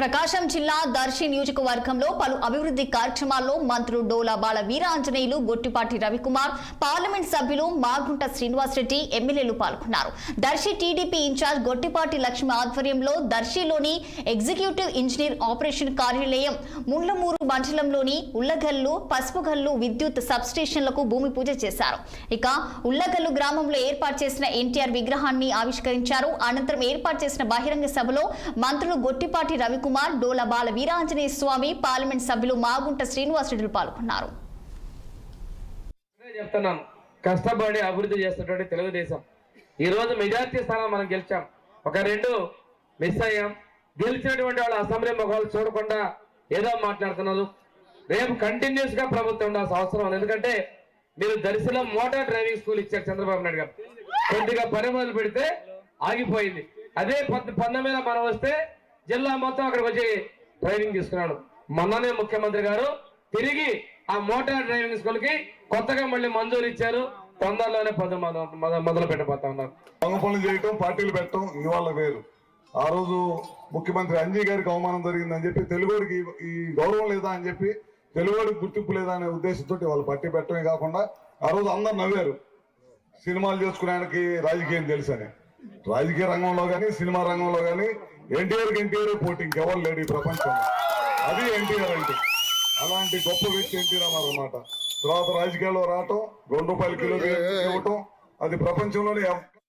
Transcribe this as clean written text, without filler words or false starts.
ప్రకాశం జిల్లా దర్శి నియోజకవర్గంలో పలు అభివృద్ధి కార్యక్రమాల్లో మంత్రులు డోలా బాల వీరాంజనేయులు, గొట్టిపాటి రవికుమార్, పార్లమెంట్ సభ్యులు మాగుంట శ్రీనివాసరెడ్డి, ఎమ్మెల్యేలు పాల్గొన్నారు. దర్శి టీడీపీ ఇన్ఛార్జ్ గొట్టిపాటి లక్ష్మి ఆధ్వర్యంలో దర్శిలోని ఎగ్జిక్యూటివ్ ఇంజనీర్ ఆపరేషన్ కార్యాలయం, ముండ్లమూరు మండలంలోని ఉల్లగల్లు, పసుపుగల్లు విద్యుత్ సబ్స్టేషన్లకు భూమి పూజ చేశారు. ఇక ఉల్లగల్లు గ్రామంలో ఏర్పాటు చేసిన ఎన్టీఆర్ విగ్రహాన్ని ఆవిష్కరించారు. అనంతరం ఏర్పాటు చేసిన బహిరంగ సభలో మంత్రులు గొట్టిపాటి రవికుమార్, డోలా బాల వీరాంజనేయ స్వామి, పార్లమెంట్ సభ్యులు మాగుంట శ్రీనివాసరెడ్డి పాల్గొన్నారు. చెప్తున్నాను, కష్టపడి అభివృద్ధి చేస్తున్నటువంటి తెలుగుదేశం ఈ రోజు మెజార్టీ స్థానం మనం గెలిచాం. ఒక 2 మిస్ అయ్యాం. గెలిచినటువంటి వాళ్ళు అసెంబ్లీ మొహాలు చూడకుండా ఏదో మాట్లాడుతున్నారు. రేపు కంటిన్యూస్ గా ప్రభుత్వం ఉండాల్సిన అవసరం ఉంది. ఎందుకంటే మీరు దర్శిలో మోటార్ డ్రైవింగ్ స్కూల్ ఇచ్చారు చంద్రబాబు నాయుడు గారు. కొద్దిగా పని మొదలు పెడితే ఆగిపోయింది. అదే 19 మనం వస్తే జిల్లా మొత్తం అక్కడికి వచ్చి డ్రైవింగ్ తీసుకున్నాడు. మొన్ననే ముఖ్యమంత్రి గారు తిరిగి ఆ మోటార్ డ్రైవింగ్ స్కూల్ కి కొత్తగా మళ్ళీ మంజూరు ఇచ్చారు. తొందరలోనే మొదలు పెట్టబోతా ఉన్నారు. దొంగ పనులు చేయటం, పార్టీలు పెట్టడం ఇవాళ వేరు. ఆ రోజు ముఖ్యమంత్రి అంజీ గారికి అవమానం జరిగిందని చెప్పి, తెలుగుడికి ఈ గౌరవం లేదా అని చెప్పి, తెలుగుడికి గుర్తింపు లేదా అనే ఉద్దేశంతో వాళ్ళు పార్టీ పెట్టడమే కాకుండా ఆ రోజు అందరు నవ్వారు. సినిమాలు చేసుకునేకి రాజకీయం తెలుసని. రాజకీయ రంగంలో కానీ సినిమా రంగంలో కానీ ఎన్టీఆర్ పోటీ ఇంకెవరు లేడు ఈ ప్రపంచంలో. అది ఎన్టీఆర్ అంటే. అలాంటి గొప్ప వ్యక్తి ఎన్టీ రామారావు అన్నమాట. తర్వాత రాజకీయాల్లో రావటం, ₹2 కిలో ఇవ్వటం, అది ప్రపంచంలోనే